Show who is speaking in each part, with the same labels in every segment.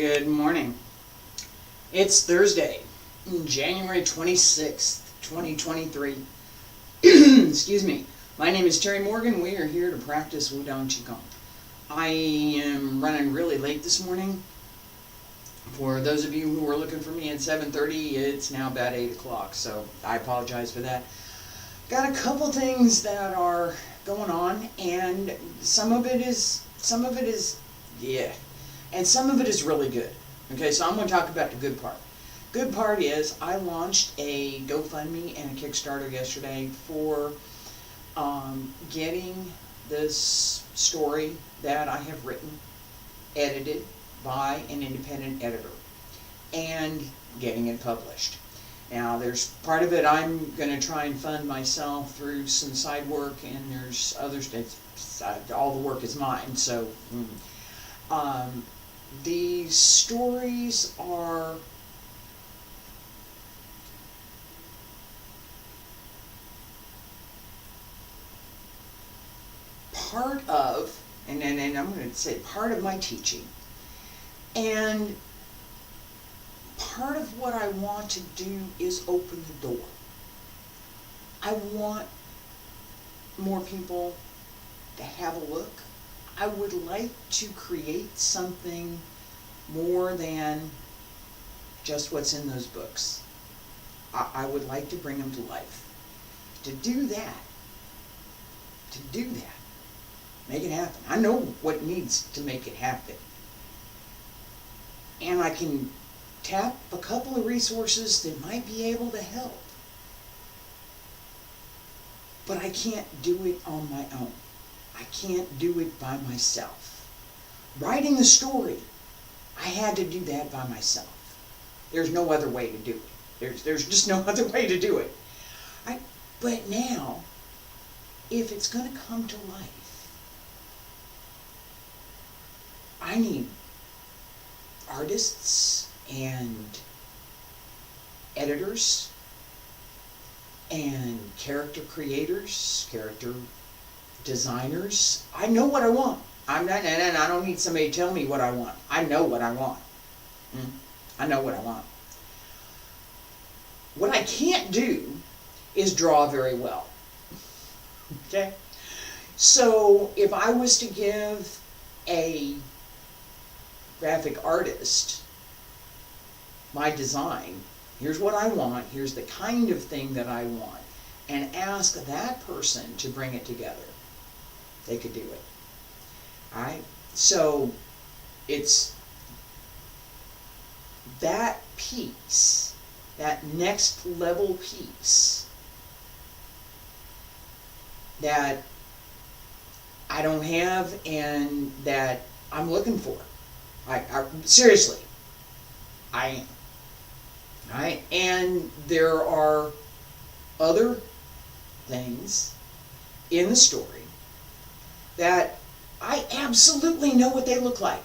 Speaker 1: Good morning. It's Thursday, January 26th, 2023. Excuse me. My name is Terry Morgan. We are here to practice Wudang Qigong. I am running really late this morning. For those of you who were looking for me at 7:30, it's now about 8 o'clock, so I apologize for that. Got a couple things that are going on, and some of it is yeah, and some of it is really good. Okay, so I'm going to talk about the good part. Good part is I launched a GoFundMe and a Kickstarter yesterday for getting this story that I have written edited by an independent editor and getting it published. Now, there's part of it I'm going to try and fund myself through some side work, and there's other stuff. All the work is mine. So, the stories are part of, and I'm going to say part of my teaching, and part of what I want to do is open the door. I want more people to have a look. I would like to create something more than just what's in those books. I would like to bring them to life. To do that, make it happen. I know what needs to make it happen. And I can tap a couple of resources that might be able to help. But I can't do it on my own. I can't do it by myself. Writing the story, I had to do that by myself. There's no other way to do it. There's just no other way to do it. But now, if it's going to come to life, I need artists and editors and character creators, character designers. I know what I want. I don't need somebody to tell me what I want. I know what I want. I know what I want. What I can't do is draw very well. Okay? So if I was to give a graphic artist my design, here's what I want, here's the kind of thing that I want, and ask that person to bring it together, they could do it. Alright? So it's that piece, that next level piece that I don't have and that I'm looking for. Seriously, I am. Right? And there are other things in the story that I absolutely know what they look like.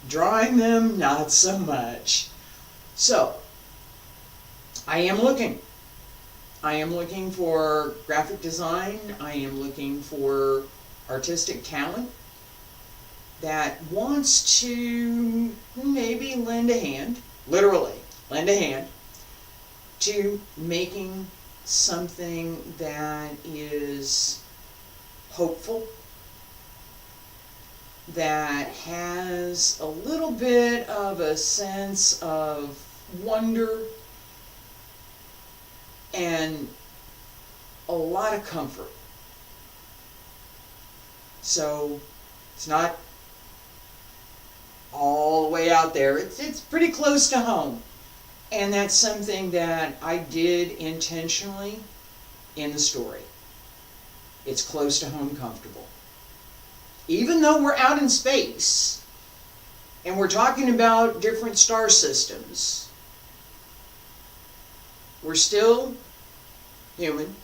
Speaker 1: Drawing them, not so much. So, I am looking. I am looking for graphic design. I am looking for artistic talent that wants to maybe lend a hand, literally lend a hand, to making something that is hopeful, that has a little bit of a sense of wonder and a lot of comfort. So it's not all the way out there. It's pretty close to home. And that's something that I did intentionally in the story. It's close to home, comfortable. Even though we're out in space and we're talking about different star systems, we're still human.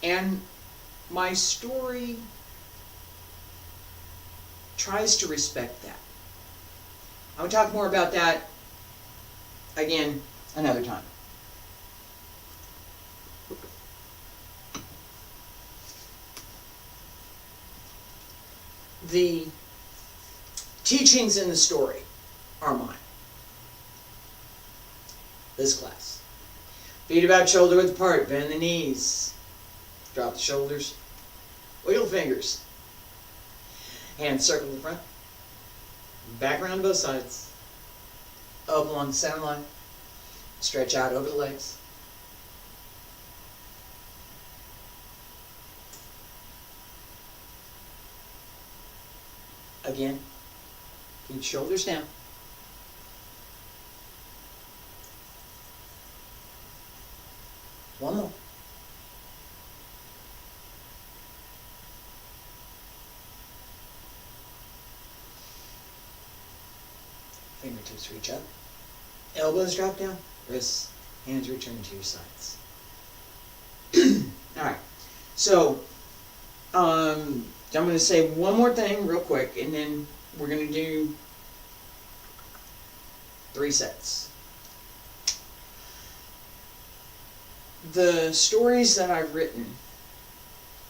Speaker 1: And my story tries to respect that. I'll talk more about that again another time. the teachings in the story are mine. This class. Feet about shoulder width apart. Bend the knees. Drop the shoulders. Wiggle fingers. Hands circle the front. Back around both sides. Up along the center line. Stretch out over the legs. Again. Keep shoulders down. One more. Fingertips reach up. Elbows drop down. Wrists, hands return to your sides. Alright. So, I'm going to say one more thing real quick, and then we're going to do 3 sets. The stories that I've written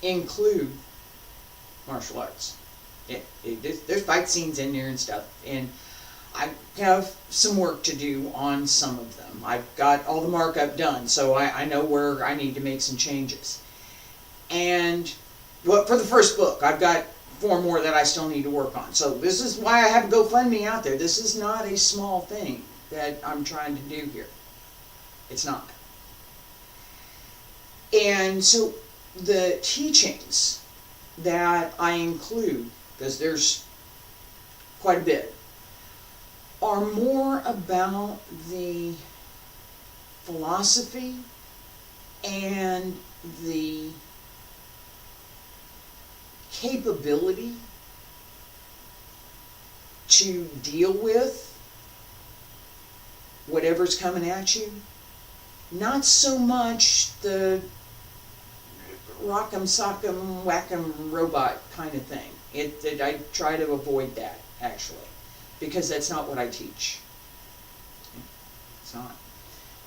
Speaker 1: include martial arts. There's fight scenes in there and stuff, and I have some work to do on some of them. I've got all the markup done, so I know where I need to make some changes. And well, for the first book, I've got 4 more that I still need to work on. So this is why I have GoFundMe out there. This is not a small thing that I'm trying to do here. It's not. And so the teachings that I include, because there's quite a bit, are more about the philosophy and the capability to deal with whatever's coming at you. Not so much the rock'em sock'em whack'em robot kind of thing. I try to avoid that, actually, because that's not what I teach. It's not.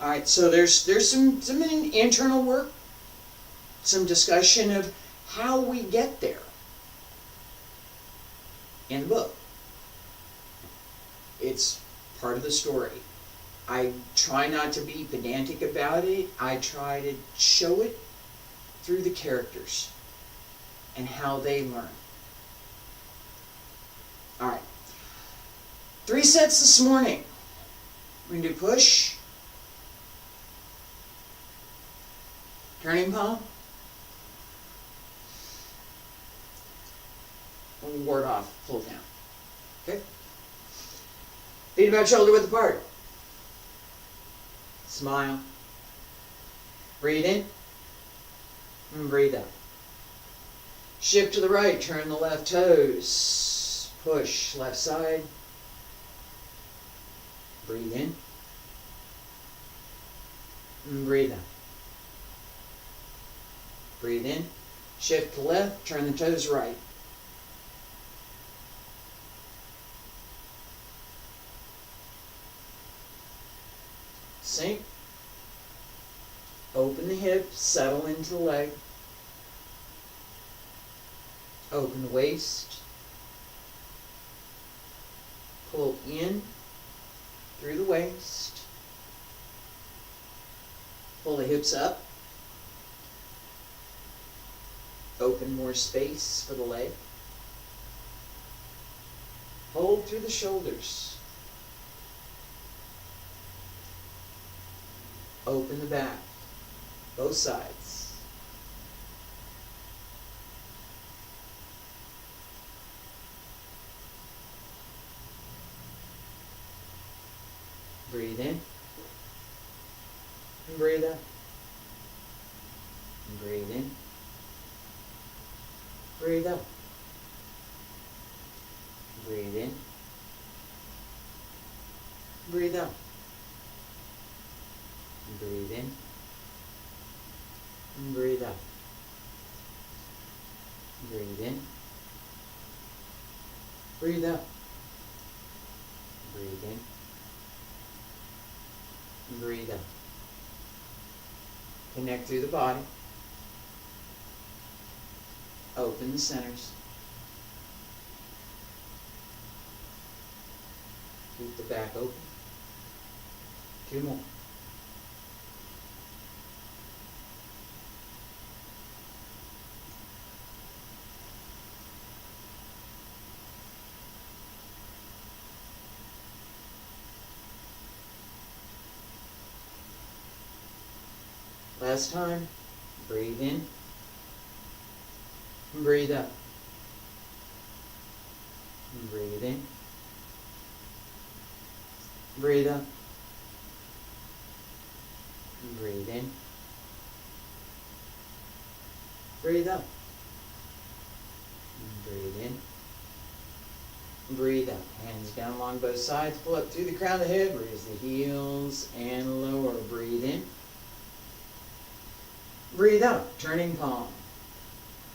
Speaker 1: All right, so there's some internal work, some discussion of how we get there in the book. It's part of the story. I try not to be pedantic about it. I try to show it through the characters and how they learn. All right. 3 sets this morning. We're going to do push, turning palm, and ward off, pull down. Okay? Feet about shoulder width apart. Smile. Breathe in and breathe out. Shift to the right, turn the left toes. Push left side. Breathe in and breathe out. Breathe in, shift to left, turn the toes right. Sink. Open the hip, settle into the leg. Open the waist. Pull in through the waist. Pull the hips up. Open more space for the leg. Hold through the shoulders. Open the back, both sides. Breathe in and breathe out. And breathe in. Breathe out. Breathe in. Breathe out. Breathe in. And breathe out. Breathe in. Breathe out. Breathe in. And breathe out. Connect through the body. Open the centers. Keep the back open. 2 more. Last time. Breathe in. And breathe out. And breathe in. Breathe out. And breathe in. Breathe out. And breathe in. And breathe out. Hands down along both sides. Pull up through the crown of the head. Raise the heels and lower. Breathe in. Breathe out. Turning palm.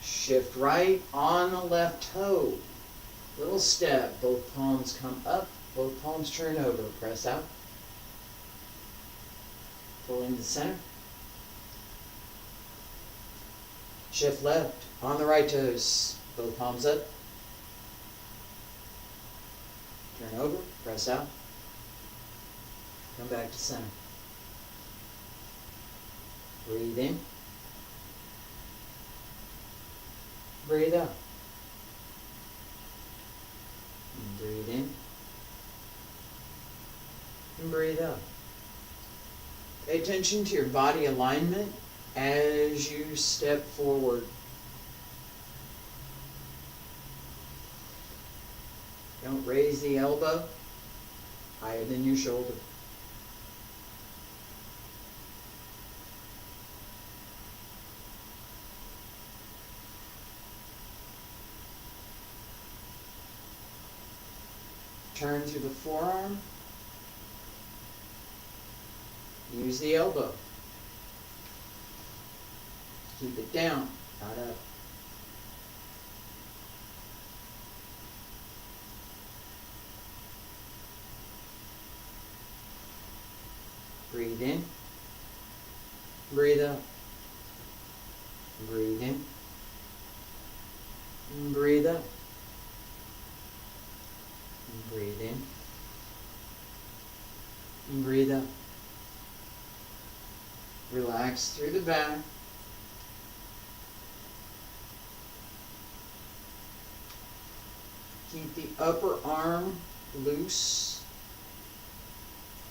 Speaker 1: Shift right on the left toe. Little step. Both palms come up. Both palms turn over. Press out. Pull into center. Shift left on the right toes. Both palms up. Turn over. Press out. Come back to center. Breathe in. Breathe out. And breathe in. And breathe out. Pay attention to your body alignment as you step forward. Don't raise the elbow higher than your shoulder. Turn through the forearm. Use the elbow. Keep it down, not up. Breathe in. Breathe out. Breathe in. And breathe out. And breathe in. And breathe out. Relax through the back. Keep the upper arm loose.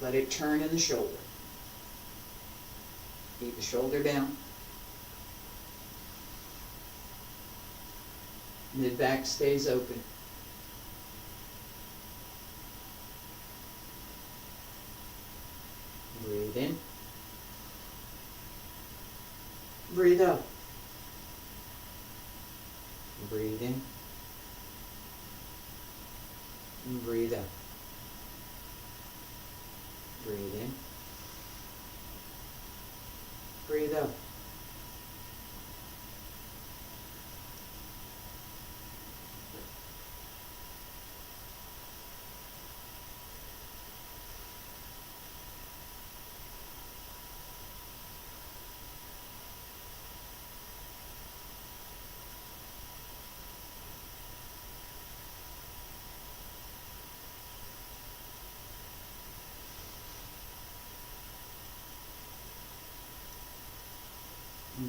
Speaker 1: Let it turn in the shoulder. Keep the shoulder down. Mid-back stays open. Breathe in. Breathe out. Breathe in. And breathe out. Breathe in. Breathe out.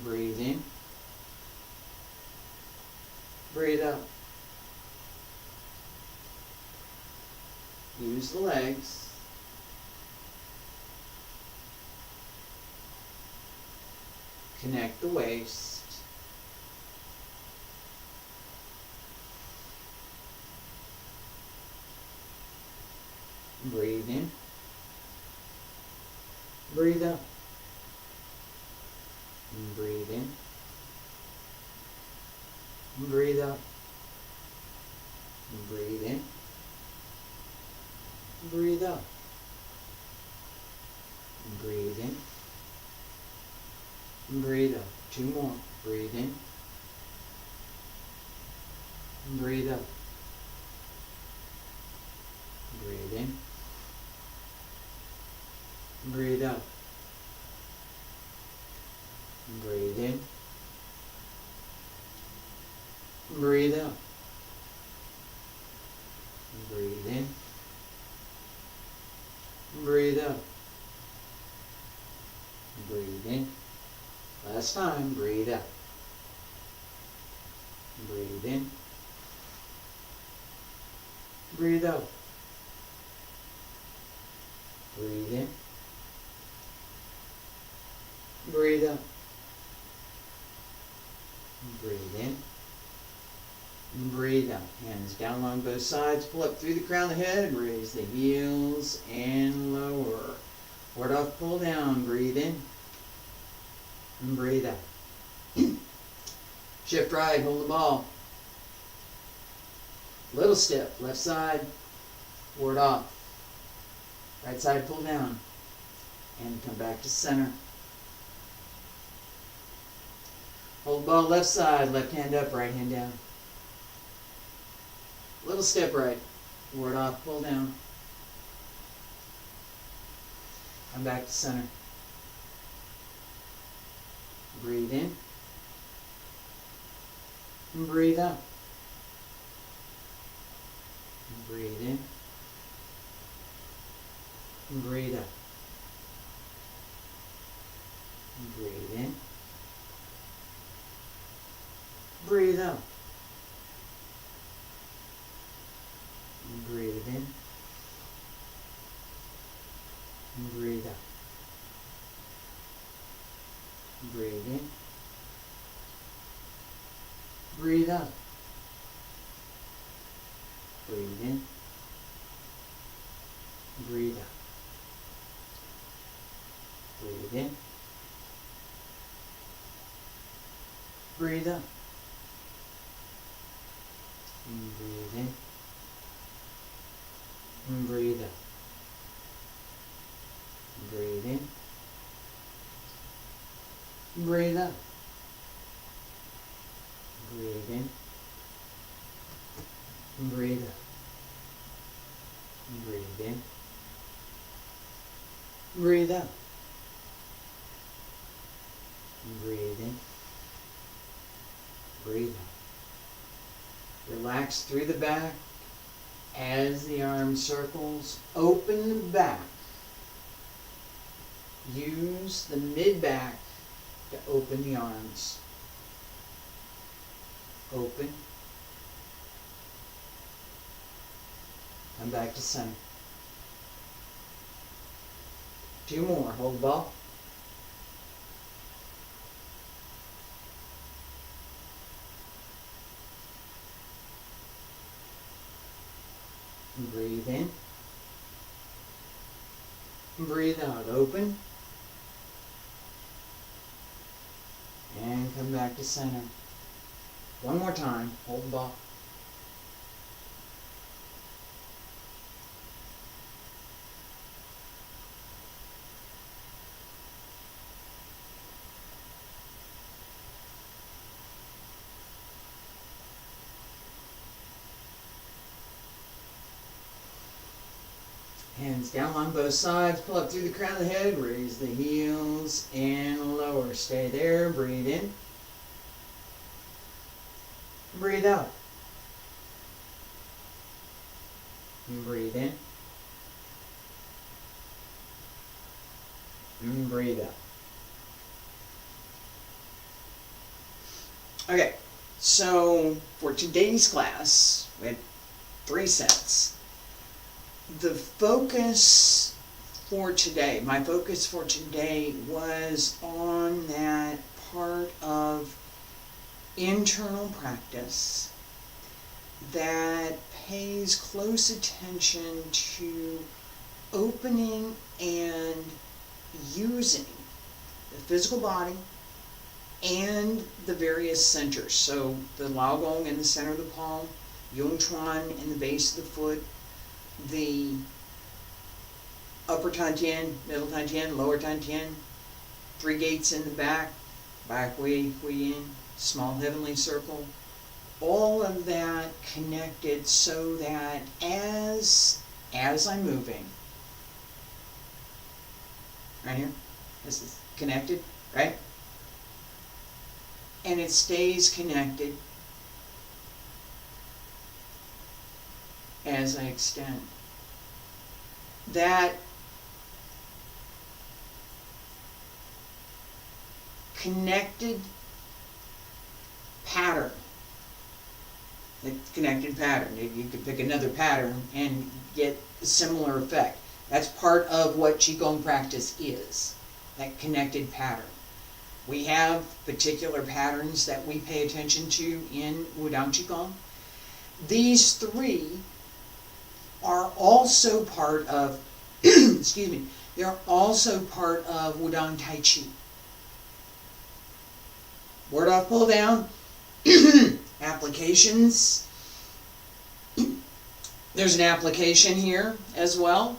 Speaker 1: Breathe in. Breathe out. Use the legs. Connect the waist. Breathe in. Breathe out. And breathe in. And breathe out. And breathe in. And breathe out. And breathe in. And breathe out. 2 more. Breathe in. And breathe out. Breathe in. And breathe out. Breathe in. Breathe out. Breathe in. Breathe in. Last time, breathe out. Breathe in. Breathe out. Breathe in. Breathe out. Breathe in. And breathe out. Hands down along both sides. Pull up through the crown of the head. Raise the heels and lower. Ward off, pull down. Breathe in. And breathe out. Shift right. Hold the ball. Little step. Left side. Ward off. Right side, pull down. And come back to center. Hold the ball left side. Left hand up. Right hand down. Little step right. Ward off, pull down. Come back to center. Breathe in. And breathe out. And breathe in. And breathe out. And breathe in. Breathe out. And breathe in. And breathe out. Breathe in. Breathe out. Breathe in. Breathe out. Breathe in. Breathe out. And breathe in. And breathe out. Breathe in. Breathe out. Breathe in. Breathe out. Breathe in. Breathe out. Breathe in. Breathe out. Relax through the back as the arm circles. Open the back. Use the mid-back to open the arms. Open. Come back to center. 2 more. Hold the ball. Breathe in. Breathe out. Open. And come back to center. 1 more time. Hold the ball. Hands down on both sides. Pull up through the crown of the head. Raise the heels and lower. Stay there. Breathe in. Breathe out. And breathe in. And breathe out. Okay, so for today's class, we had 3 sets. The focus for today, my focus for today was on that part of internal practice that pays close attention to opening and using the physical body and the various centers. So the Lao Gong in the center of the palm, Yung Chuan in the base of the foot, the upper Tantien, middle Tantien, lower Tantien, 3 gates in the back, back Hui, Hui Yin, small heavenly circle, all of that connected so that as I'm moving, right here, this is connected, right? And it stays connected as I extend. That connected pattern. The connected pattern. You could pick another pattern and get a similar effect. That's part of what Qigong practice is, that connected pattern. We have particular patterns that we pay attention to in Wudang Qigong. These three are also part of, excuse me, they're also part of Wudang Tai Chi. Ward off, pull down, applications. There's an application here as well.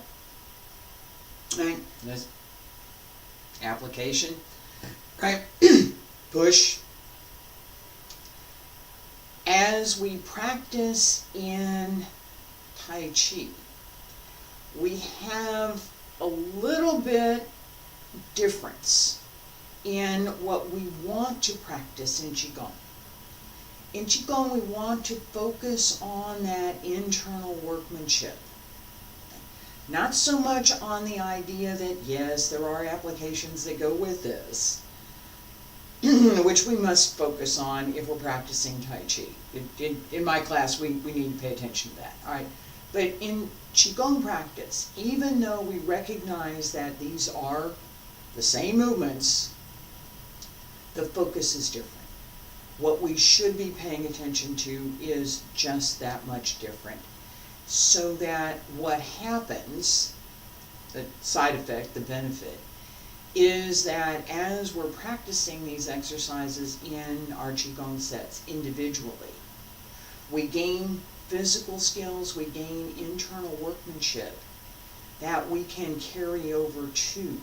Speaker 1: Right, this application, right, push. As we practice in Tai Chi, we have a little bit difference in what we want to practice in Qigong. In Qigong, we want to focus on that internal workmanship. Not so much on the idea that, yes, there are applications that go with this, which we must focus on if we're practicing Tai Chi. In my class, we need to pay attention to that. All right. But in Qigong practice, even though we recognize that these are the same movements, the focus is different. What we should be paying attention to is just that much different. So that what happens, the side effect, the benefit, is that as we're practicing these exercises in our Qigong sets individually, we gain physical skills, we gain internal workmanship that we can carry over to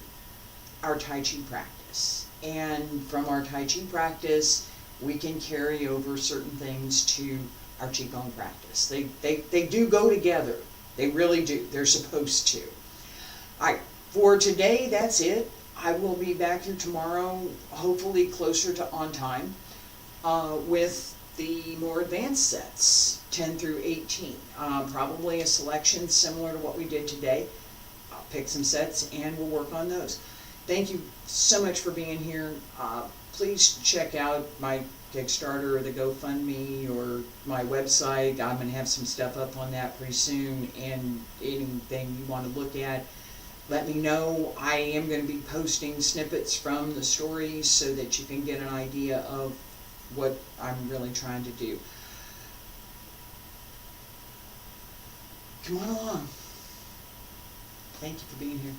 Speaker 1: our Tai Chi practice. And from our Tai Chi practice, we can carry over certain things to our Qigong practice. They do go together. They really do. They're supposed to. All right, for today, that's it. I will be back here tomorrow, hopefully closer to on time, with the more advanced sets, 10 through 18. Probably a selection similar to what we did today. I'll pick some sets and we'll work on those. Thank you so much for being here. Please check out my Kickstarter or the GoFundMe or my website. I'm going to have some stuff up on that pretty soon, and anything you want to look at, let me know. I am going to be posting snippets from the stories so that you can get an idea of what I'm really trying to do. Come on along. Thank you for being here.